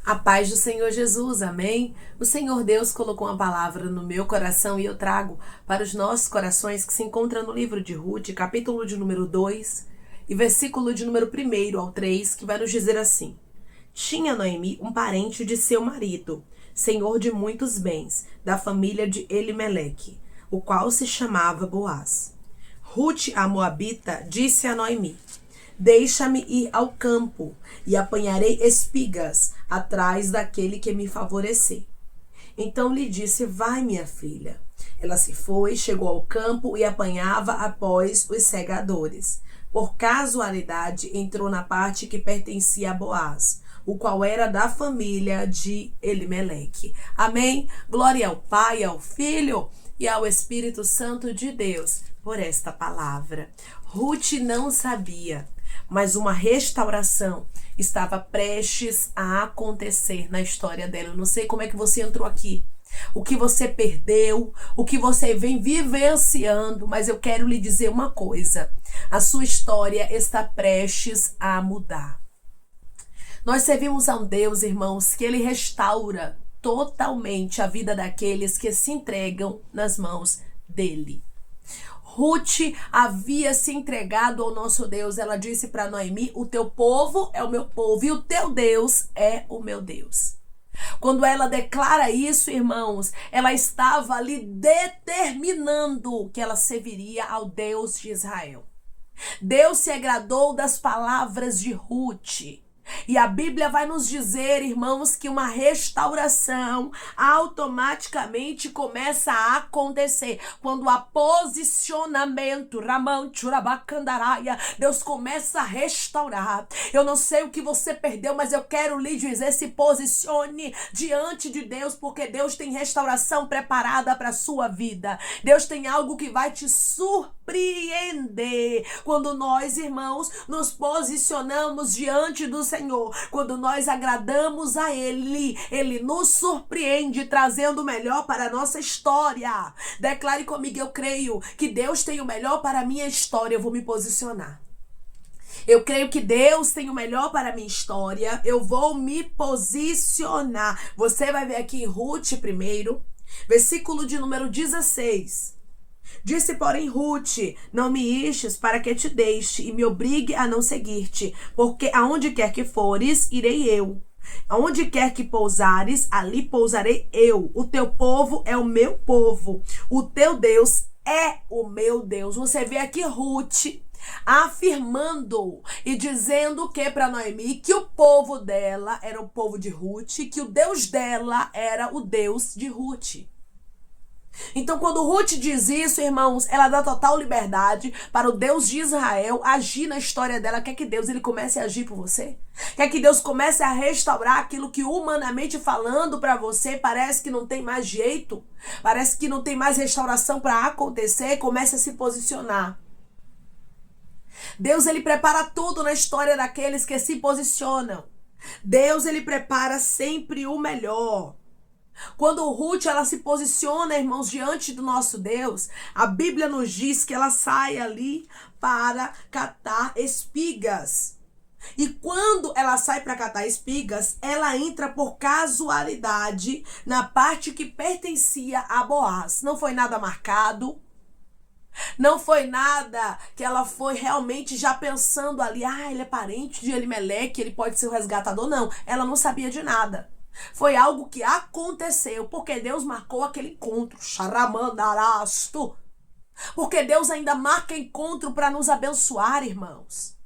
A paz do Senhor Jesus, amém? O Senhor Deus colocou uma palavra no meu coração e eu trago para os nossos corações que se encontra no livro de Ruth, capítulo de número 2 e versículo de número 1 ao 3, que vai nos dizer assim: Tinha Noemi um parente de seu marido, senhor de muitos bens, da família de Elimeleque, o qual se chamava Boaz. Ruth, a moabita, disse a Noemi: Deixa-me ir ao campo e apanharei espigas atrás daquele que me favorecer. Então lhe disse: Vai, minha filha. Ela se foi, chegou ao campo e apanhava após os segadores. Por casualidade, entrou na parte que pertencia a Boaz, o qual era da família de Elimeleque. Amém? Glória ao Pai, ao Filho e ao Espírito Santo de Deus por esta palavra. Ruth não sabia, mas uma restauração estava prestes a acontecer na história dela. Eu não sei como é que você entrou aqui, o que você perdeu, o que você vem vivenciando, mas eu quero lhe dizer uma coisa: a sua história está prestes a mudar. Nós servimos a um Deus, irmãos, que Ele restaura totalmente a vida daqueles que se entregam nas mãos dEle. Ruth havia se entregado ao nosso Deus. Ela disse para Noemi: o teu povo é o meu povo e o teu Deus é o meu Deus. Quando ela declara isso, irmãos, ela estava ali determinando que ela serviria ao Deus de Israel. Deus se agradou das palavras de Ruth. E a Bíblia vai nos dizer, irmãos, que uma restauração automaticamente começa a acontecer quando há posicionamento. Deus começa a restaurar. Eu não sei o que você perdeu, mas eu quero lhe dizer: se posicione diante de Deus, porque Deus tem restauração preparada para a sua vida. Deus tem algo que vai te surpreender quando nós, irmãos, nos posicionamos diante do Senhor. Quando nós agradamos a Ele, Ele nos surpreende, trazendo o melhor para a nossa história. Declare comigo: eu creio que Deus tem o melhor para a minha história. Eu vou me posicionar. Eu creio que Deus tem o melhor para a minha história. Eu vou me posicionar. Você vai ver aqui em Ruth primeiro, versículo de número 16. Disse, porém, Ruth: não me istes para que te deixe e me obrigue a não seguir-te, porque aonde quer que fores, irei eu. Aonde quer que pousares, ali pousarei eu. O teu povo é o meu povo. O teu Deus é o meu Deus. Você vê aqui Ruth afirmando e dizendo que para Noemi que o povo dela era o povo de Ruth, que o Deus dela era o Deus de Ruth. Então, quando Ruth diz isso, irmãos, ela dá total liberdade para o Deus de Israel agir na história dela. Quer que Deus ele comece a agir por você? Quer que Deus comece a restaurar aquilo que, humanamente falando, para você parece que não tem mais jeito, parece que não tem mais restauração para acontecer? Comece a se posicionar. Deus ele prepara tudo na história daqueles que se posicionam. Deus ele prepara sempre o melhor. Quando Ruth ela se posiciona, irmãos, diante do nosso Deus, a Bíblia nos diz que ela sai ali para catar espigas. E quando ela sai para catar espigas, ela entra por casualidade na parte que pertencia a Boaz. Não foi nada marcado. Não foi nada que ela foi realmente já pensando ali: ele é parente de Elimeleque, ele pode ser o resgatador. Não, ela não sabia de nada. Foi algo que aconteceu, porque Deus marcou aquele encontro. Porque Deus ainda marca encontro para nos abençoar, irmãos.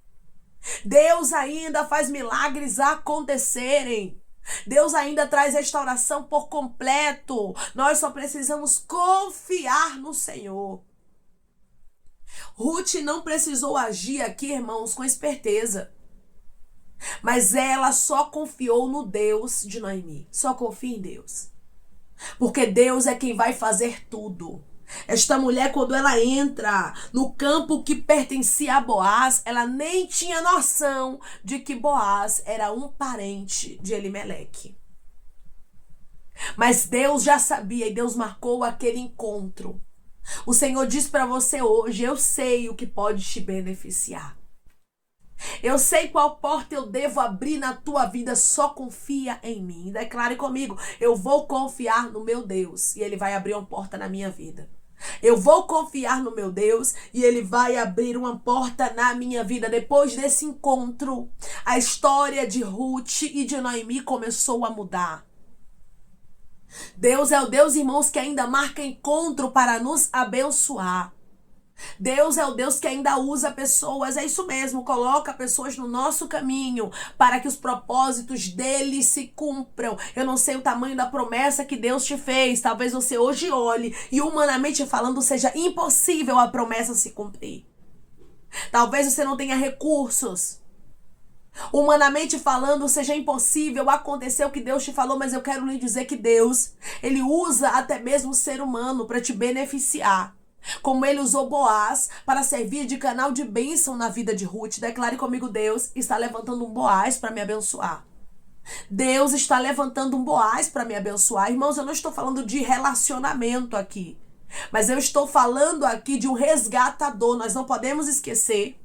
Deus ainda faz milagres acontecerem. Deus ainda traz restauração por completo. Nós só precisamos confiar no Senhor. Ruth não precisou agir aqui, irmãos, com esperteza. Mas ela só confiou no Deus de Noemi. Só confia em Deus. Porque Deus é quem vai fazer tudo. Esta mulher, quando ela entra no campo que pertencia a Boaz, ela nem tinha noção de que Boaz era um parente de Elimeleque. Mas Deus já sabia e Deus marcou aquele encontro. O Senhor diz para você hoje: eu sei o que pode te beneficiar. Eu sei qual porta eu devo abrir na tua vida, só confia em mim. Declare comigo, eu vou confiar no meu Deus e Ele vai abrir uma porta na minha vida. Eu vou confiar no meu Deus e Ele vai abrir uma porta na minha vida. Depois desse encontro, a história de Ruth e de Noemi começou a mudar. Deus é o Deus, irmãos, que ainda marca encontro para nos abençoar. Deus é o Deus que ainda usa pessoas, é isso mesmo, coloca pessoas no nosso caminho para que os propósitos dele se cumpram. Eu não sei o tamanho da promessa que Deus te fez, talvez você hoje olhe e humanamente falando seja impossível a promessa se cumprir. Talvez você não tenha recursos. Humanamente falando, seja impossível acontecer o que Deus te falou, mas eu quero lhe dizer que Deus, ele usa até mesmo o ser humano para te beneficiar. Como ele usou Boaz para servir de canal de bênção na vida de Ruth. Declare comigo, Deus está levantando um Boaz para me abençoar. Deus está levantando um Boaz para me abençoar. Irmãos, eu não estou falando de relacionamento aqui, mas eu estou falando aqui de um resgatador. Nós não podemos esquecer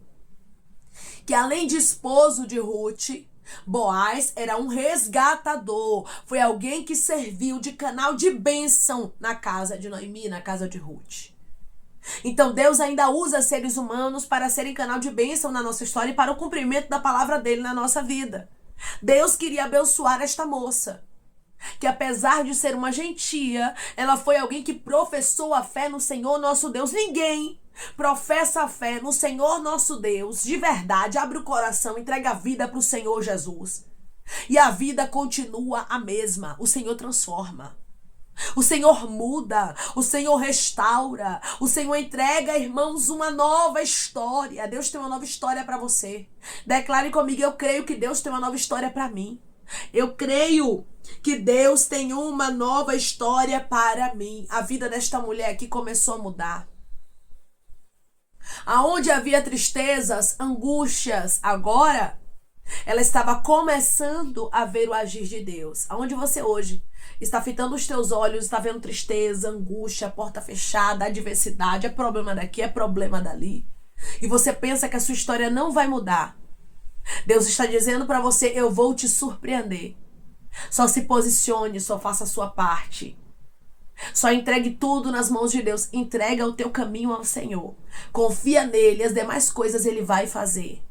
que além de esposo de Ruth, Boaz era um resgatador. Foi alguém que serviu de canal de bênção na casa de Noemi, na casa de Ruth. Então Deus ainda usa seres humanos para serem canal de bênção na nossa história e para o cumprimento da palavra dele na nossa vida. Deus queria abençoar esta moça, que apesar de ser uma gentia, ela foi alguém que professou a fé no Senhor nosso Deus. Ninguém professa a fé no Senhor nosso Deus de verdade, abre o coração, entrega a vida para o Senhor Jesus e a vida continua a mesma. O Senhor transforma, o Senhor muda, o Senhor restaura, o Senhor entrega, irmãos, uma nova história. Deus tem uma nova história para você. Declare comigo, eu creio que Deus tem uma nova história para mim. Eu creio que Deus tem uma nova história para mim. A vida desta mulher aqui começou a mudar. Aonde havia tristezas, angústias, agora ela estava começando a ver o agir de Deus. Aonde você hoje está fitando os teus olhos, está vendo tristeza, angústia, porta fechada, adversidade, é problema daqui, é problema dali, e você pensa que a sua história não vai mudar. Deus está dizendo para você, eu vou te surpreender. Só se posicione, só faça a sua parte. Só entregue tudo nas mãos de Deus. Entrega o teu caminho ao Senhor. Confia nele, as demais coisas ele vai fazer.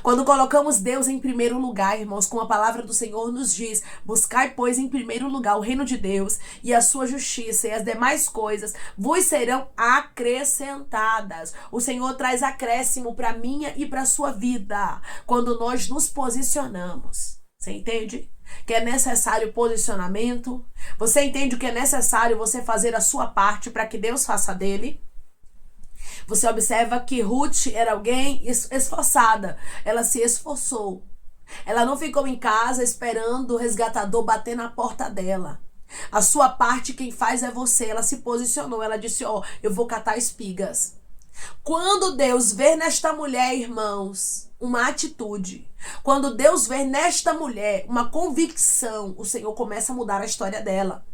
Quando colocamos Deus em primeiro lugar, irmãos, como a palavra do Senhor nos diz, buscai, pois, em primeiro lugar o reino de Deus e a sua justiça, e as demais coisas vos serão acrescentadas. O Senhor traz acréscimo para a minha e para a sua vida, quando nós nos posicionamos. Você entende? Que é necessário posicionamento? Você entende que é necessário você fazer a sua parte para que Deus faça dele? Você observa que Ruth era alguém esforçada. Ela se esforçou. Ela não ficou em casa esperando o resgatador bater na porta dela. A sua parte quem faz é você. Ela se posicionou. Ela disse, eu vou catar espigas. Quando Deus vê nesta mulher, irmãos, uma atitude, quando Deus vê nesta mulher uma convicção, o Senhor começa a mudar a história dela.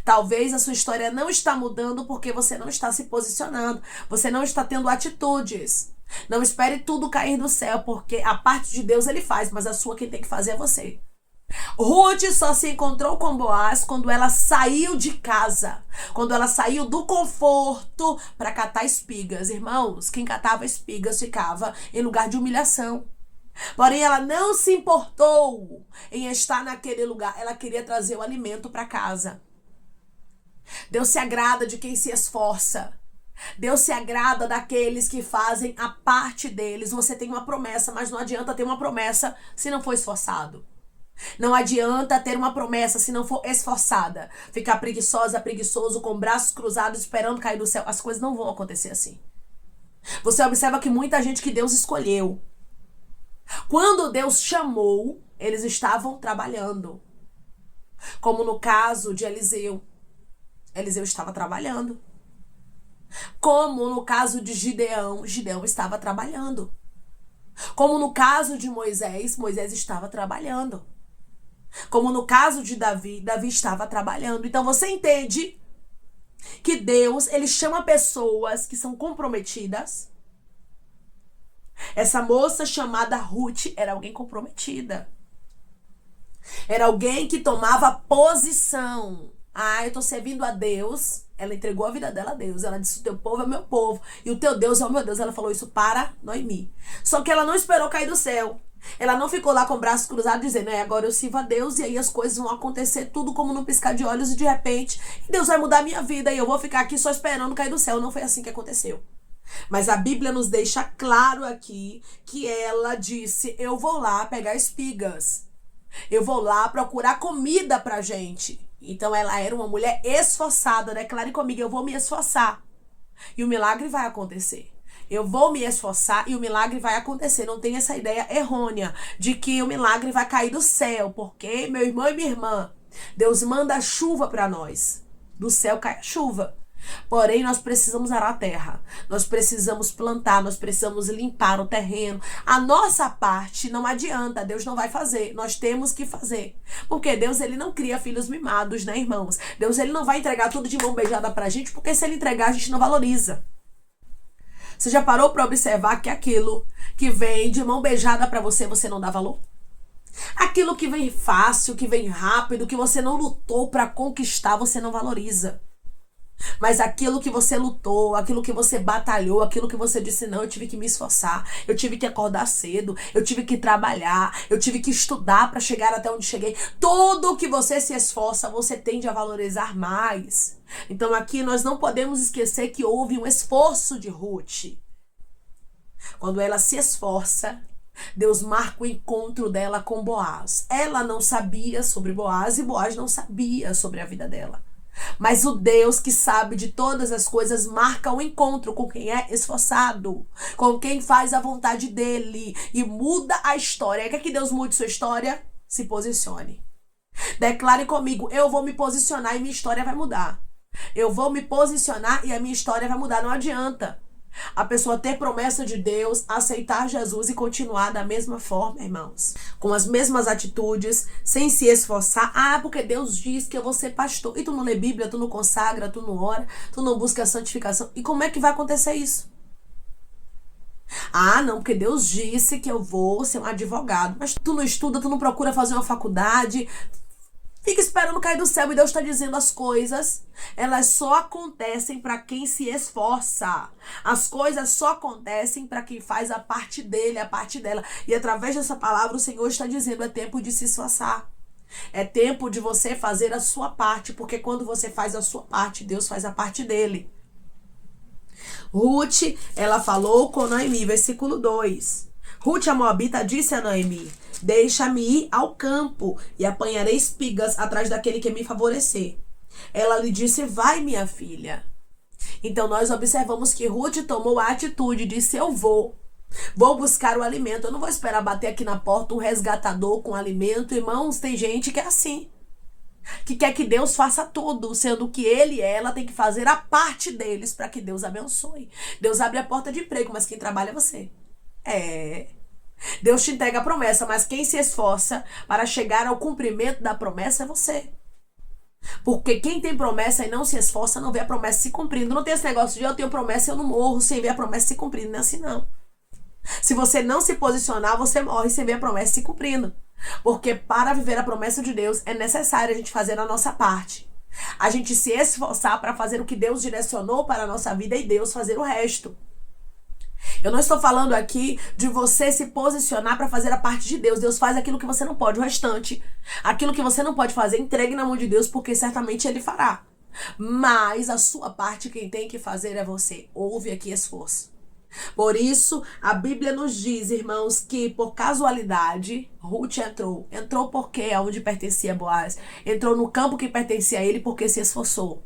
Talvez a sua história não está mudando porque você não está se posicionando, você não está tendo atitudes. Não espere tudo cair do céu, porque a parte de Deus ele faz, mas a sua quem tem que fazer é você. Ruth só se encontrou com Boaz quando ela saiu de casa, quando ela saiu do conforto para catar espigas. Irmãos, quem catava espigas ficava em lugar de humilhação. Porém, ela não se importou em estar naquele lugar, ela queria trazer o alimento para casa. Deus se agrada de quem se esforça. Deus se agrada daqueles que fazem a parte deles. Você tem uma promessa, mas não adianta ter uma promessa se não for esforçado. Não adianta ter uma promessa se não for esforçada. Ficar preguiçosa, preguiçoso, com braços cruzados, esperando cair do céu. As coisas não vão acontecer assim. Você observa que muita gente que Deus escolheu, quando Deus chamou, eles estavam trabalhando. Como no caso de Eliseu. Eliseu estava trabalhando. Como no caso de Gideão, Gideão estava trabalhando. Como no caso de Moisés, Moisés estava trabalhando. Como no caso de Davi, Davi estava trabalhando. Então você entende que Deus, ele chama pessoas que são comprometidas, Essa moça chamada Ruth era alguém comprometida. Era alguém que tomava posição. Ah, eu tô servindo a Deus. Ela entregou a vida dela a Deus. Ela disse, o teu povo é meu povo. E o teu Deus é o meu Deus. Ela falou isso para Noemi. Só que ela não esperou cair do céu. Ela não ficou lá com o braço cruzado dizendo, agora eu sirvo a Deus e aí as coisas vão acontecer tudo como num piscar de olhos e de repente Deus vai mudar a minha vida e eu vou ficar aqui só esperando cair do céu. Não foi assim que aconteceu. Mas a Bíblia nos deixa claro aqui que ela disse, eu vou lá pegar espigas. Eu vou lá procurar comida pra gente. Então ela era uma mulher esforçada, declare comigo, eu vou me esforçar. E o milagre vai acontecer. Eu vou me esforçar e o milagre vai acontecer. Não tem essa ideia errônea de que o milagre vai cair do céu. Porque, meu irmão e minha irmã, Deus manda chuva para nós. Do céu cai a chuva. Porém, nós precisamos arar a terra. Nós precisamos plantar, nós precisamos limpar o terreno. A nossa parte não adianta, Deus não vai fazer. Nós temos que fazer. Porque Deus, ele não cria filhos mimados, né, irmãos? Deus, ele não vai entregar tudo de mão beijada pra gente, porque se ele entregar, a gente não valoriza. Você já parou para observar que aquilo que vem de mão beijada para você, você não dá valor? Aquilo que vem fácil, que vem rápido, que você não lutou para conquistar, você não valoriza. Mas aquilo que você lutou, aquilo que você batalhou, aquilo que você disse, não, eu tive que me esforçar, eu tive que acordar cedo, eu tive que trabalhar, eu tive que estudar para chegar até onde cheguei. Tudo que você se esforça, você tende a valorizar mais. Então aqui nós não podemos esquecer que houve um esforço de Ruth. Quando ela se esforça, Deus marca o encontro dela com Boaz. Ela não sabia sobre Boaz e Boaz não sabia sobre a vida dela. Mas o Deus que sabe de todas as coisas marca o encontro com quem é esforçado, com quem faz a vontade dele e muda a história. Quer que Deus mude sua história? Se posicione. Declare comigo, eu vou me posicionar e minha história vai mudar. Eu vou me posicionar e a minha história vai mudar. Não adianta a pessoa ter promessa de Deus, aceitar Jesus e continuar da mesma forma, irmãos. Com as mesmas atitudes, sem se esforçar. Ah, porque Deus diz que eu vou ser pastor. E tu não lê Bíblia, tu não consagra, tu não ora, tu não busca a santificação. E como é que vai acontecer isso? Ah, não, porque Deus disse que eu vou ser um advogado. Mas tu não estuda, tu não procura fazer uma faculdade. Fica esperando cair do céu e Deus está dizendo as coisas, elas só acontecem para quem se esforça. As coisas só acontecem para quem faz a parte dele, a parte dela. E através dessa palavra o Senhor está dizendo, é tempo de se esforçar. É tempo de você fazer a sua parte, porque quando você faz a sua parte, Deus faz a parte dele. Ruth, ela falou com Noemi, versículo 2. Ruth, a moabita, disse a Noemi, deixa-me ir ao campo e apanharei espigas atrás daquele que me favorecer. Ela lhe disse, vai, minha filha. Então nós observamos que Ruth tomou a atitude, disse, eu vou buscar o alimento. Eu não vou esperar bater aqui na porta um resgatador com alimento. Irmãos, tem gente que é assim, que quer que Deus faça tudo, sendo que ele e ela tem que fazer a parte deles para que Deus abençoe. Deus abre a porta de emprego, mas quem trabalha é você. Deus te entrega a promessa, mas quem se esforça para chegar ao cumprimento da promessa é você. Porque quem tem promessa e não se esforça não vê a promessa se cumprindo. Não tem esse negócio de eu tenho promessa e eu não morro sem ver a promessa se cumprindo. Não é assim não. Se você não se posicionar, você morre sem ver a promessa se cumprindo. Porque para viver a promessa de Deus é necessário a gente fazer a nossa parte. A gente se esforçar para fazer o que Deus direcionou para a nossa vida e Deus fazer o resto. Eu não estou falando aqui de você se posicionar para fazer a parte de Deus. Deus faz aquilo que você não pode, o restante. Aquilo que você não pode fazer, entregue na mão de Deus, porque certamente Ele fará. Mas a sua parte, quem tem que fazer é você. Houve aqui esforço. Por isso, a Bíblia nos diz, irmãos, que por casualidade, Ruth entrou. Entrou porque é onde pertencia Boaz. Entrou no campo que pertencia a ele porque se esforçou.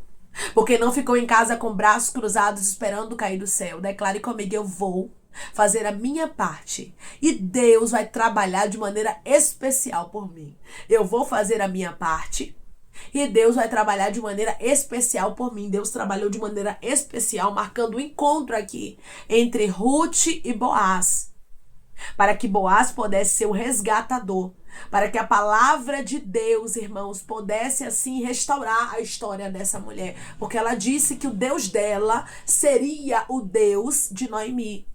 Porque não ficou em casa com braços cruzados esperando cair do céu. Declare comigo, eu vou fazer a minha parte. E Deus vai trabalhar de maneira especial por mim. Eu vou fazer a minha parte. E Deus vai trabalhar de maneira especial por mim. Deus trabalhou de maneira especial, marcando o encontro aqui entre Ruth e Boaz. Para que Boaz pudesse ser o resgatador. Para que a palavra de Deus, irmãos, pudesse assim restaurar a história dessa mulher. Porque ela disse que o Deus dela seria o Deus de Noemi.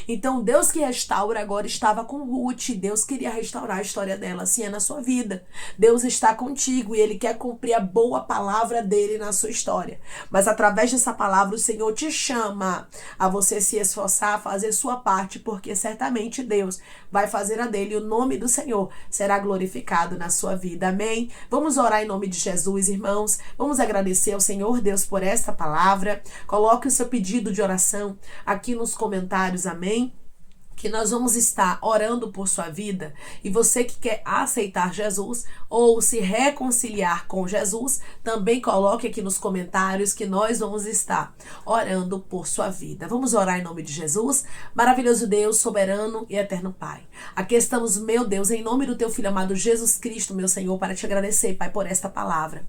Então, Deus que restaura agora estava com Ruth. Deus queria restaurar a história dela, assim é na sua vida. Deus está contigo e Ele quer cumprir a boa palavra dele na sua história. Mas através dessa palavra, o Senhor te chama a você se esforçar, a fazer sua parte, porque certamente Deus vai fazer a dele e o nome do Senhor será glorificado na sua vida. Amém? Vamos orar em nome de Jesus, irmãos. Vamos agradecer ao Senhor Deus por esta palavra. Coloque o seu pedido de oração aqui nos comentários. Amém? Que nós vamos estar orando por sua vida, e você que quer aceitar Jesus ou se reconciliar com Jesus, também coloque aqui nos comentários que nós vamos estar orando por sua vida. Vamos orar em nome de Jesus. Maravilhoso Deus, soberano e eterno Pai, aqui estamos, meu Deus, em nome do teu Filho amado Jesus Cristo, meu Senhor, para te agradecer, Pai, por esta palavra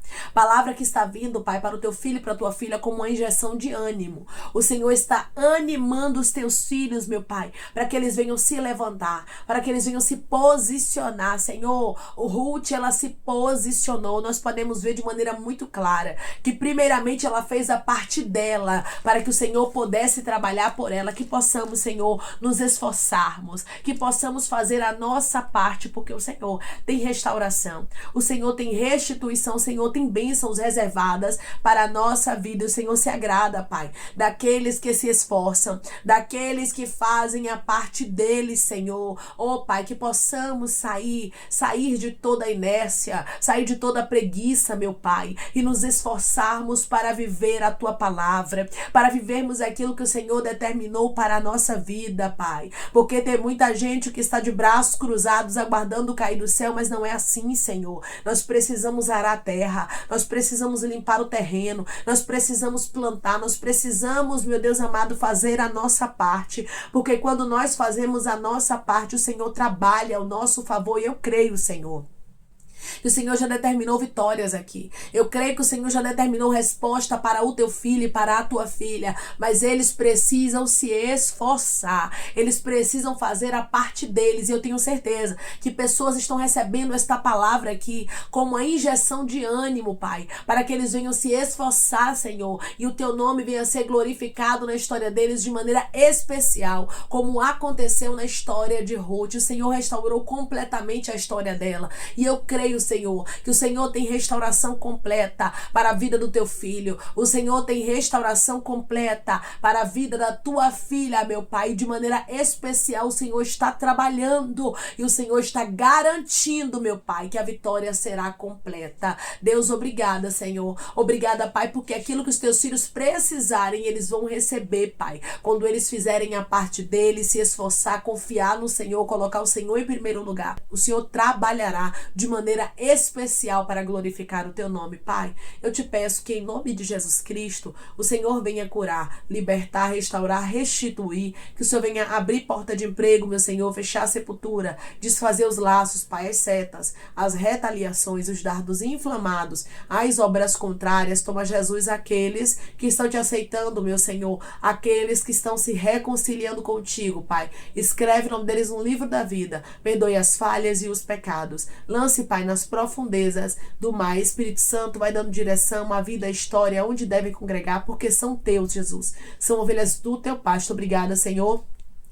que está vindo, Pai, para o teu filho e para a tua filha como uma injeção de ânimo. O Senhor está animando os teus filhos, meu Pai, para que eles venham se levantar, para que eles venham se posicionar, Senhor. O Ruth, ela se posicionou. Nós podemos ver de maneira muito clara que primeiramente ela fez a parte dela, para que o Senhor pudesse trabalhar por ela, que possamos, Senhor, nos esforçarmos, que possamos fazer a nossa parte, porque o Senhor tem restauração, o Senhor tem restituição, o Senhor tem bênçãos reservadas para a nossa vida. O Senhor se agrada, Pai, daqueles que se esforçam, daqueles que fazem a parte deles, Senhor. Oh, Pai, que possamos sair de toda a inércia, sair de toda a preguiça, meu Pai, e nos esforçarmos para viver a Tua palavra, para vivermos aquilo que o Senhor determinou para a nossa vida, Pai. Porque tem muita gente que está de braços cruzados aguardando cair do céu, mas não é assim, Senhor. Nós precisamos arar a terra, nós precisamos limpar o terreno, nós precisamos plantar, nós precisamos, meu Deus amado, fazer a nossa parte, porque quando nós fazemos a nossa parte, o Senhor trabalha ao nosso favor, e eu creio, Senhor, que o Senhor já determinou vitórias aqui. Eu creio que o Senhor já determinou resposta para o teu filho e para a tua filha, mas eles precisam se esforçar, eles precisam fazer a parte deles, e eu tenho certeza que pessoas estão recebendo esta palavra aqui como uma injeção de ânimo, Pai, para que eles venham se esforçar, Senhor, e o teu nome venha ser glorificado na história deles de maneira especial, como aconteceu na história de Ruth. O Senhor restaurou completamente a história dela, e eu creio, Senhor, que o Senhor tem restauração completa para a vida do teu filho. O Senhor tem restauração completa para a vida da tua filha, meu Pai. De maneira especial, o Senhor está trabalhando e o Senhor está garantindo, meu Pai, que a vitória será completa. Deus, obrigada, Senhor. Obrigada, Pai, porque aquilo que os teus filhos precisarem, eles vão receber, Pai. Quando eles fizerem a parte deles, se esforçar, confiar no Senhor, colocar o Senhor em primeiro lugar, o Senhor trabalhará de maneira especial para glorificar o teu nome, Pai. Eu te peço que em nome de Jesus Cristo, o Senhor venha curar, libertar, restaurar, restituir, que o Senhor venha abrir porta de emprego, meu Senhor, fechar a sepultura, desfazer os laços, Pai, as setas, as retaliações, os dardos inflamados, as obras contrárias. Toma, Jesus, aqueles que estão te aceitando, meu Senhor, aqueles que estão se reconciliando contigo, Pai. Escreve o nome deles no livro da vida, perdoe as falhas e os pecados. Lance, Pai, nas profundezas do mar. Espírito Santo vai dando direção à vida, à história, onde devem congregar, porque são teus, Jesus. São ovelhas do teu pasto. Obrigada, Senhor,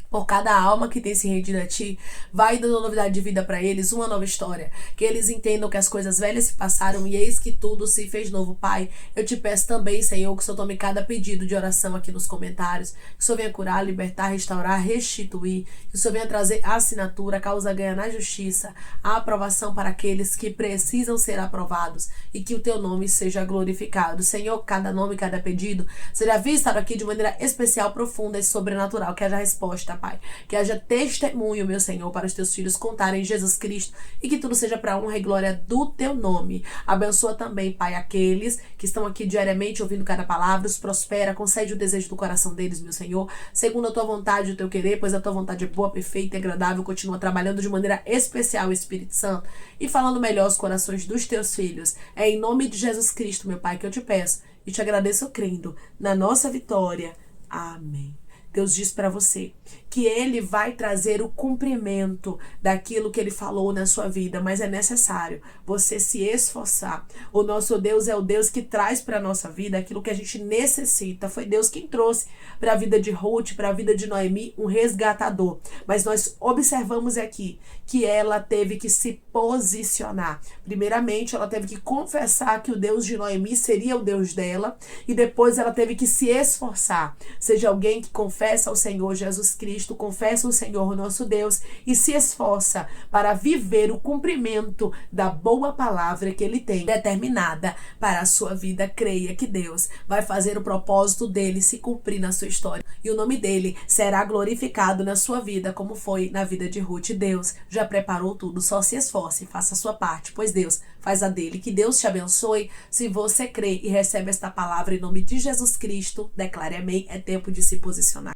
por cada alma que tem se rendido a ti. Vai dando novidade de vida para eles, uma nova história. Que eles entendam que as coisas velhas se passaram e eis que tudo se fez novo, Pai. Eu te peço também, Senhor, que o Senhor tome cada pedido de oração aqui nos comentários. Que o Senhor venha curar, libertar, restaurar, restituir. Que o Senhor venha trazer a assinatura, a causa ganha na justiça, a aprovação para aqueles que precisam ser aprovados. E que o teu nome seja glorificado. Senhor, cada nome, cada pedido seja visto aqui de maneira especial, profunda e sobrenatural. Que haja resposta, Pai, que haja testemunho, meu Senhor, para os teus filhos contarem Jesus Cristo, e que tudo seja para a honra e glória do teu nome. Abençoa também, Pai, aqueles que estão aqui diariamente ouvindo cada palavra, os prospera, concede o desejo do coração deles, meu Senhor, segundo a tua vontade e o teu querer, pois a tua vontade é boa, perfeita e agradável. Continua trabalhando de maneira especial, Espírito Santo, e falando melhor os corações dos teus filhos. É em nome de Jesus Cristo, meu Pai, que eu te peço e te agradeço crendo na nossa vitória. Amém. Deus diz para você que Ele vai trazer o cumprimento daquilo que Ele falou na sua vida, mas é necessário você se esforçar. O nosso Deus é o Deus que traz para a nossa vida aquilo que a gente necessita. Foi Deus quem trouxe para a vida de Ruth, para a vida de Noemi, um resgatador. Mas nós observamos aqui que ela teve que se posicionar. Primeiramente, ela teve que confessar que o Deus de Noemi seria o Deus dela, e depois ela teve que se esforçar. Seja alguém que confessa ao Senhor Jesus Cristo, confessa o Senhor nosso Deus e se esforça para viver o cumprimento da boa palavra que Ele tem determinada para a sua vida. Creia que Deus vai fazer o propósito dele se cumprir na sua história, e o nome dele será glorificado na sua vida, como foi na vida de Ruth. Deus já preparou tudo, só se esforce, faça a sua parte, pois Deus faz a dele. Que Deus te abençoe. Se você crê e recebe esta palavra em nome de Jesus Cristo, declare amém. É tempo de se posicionar.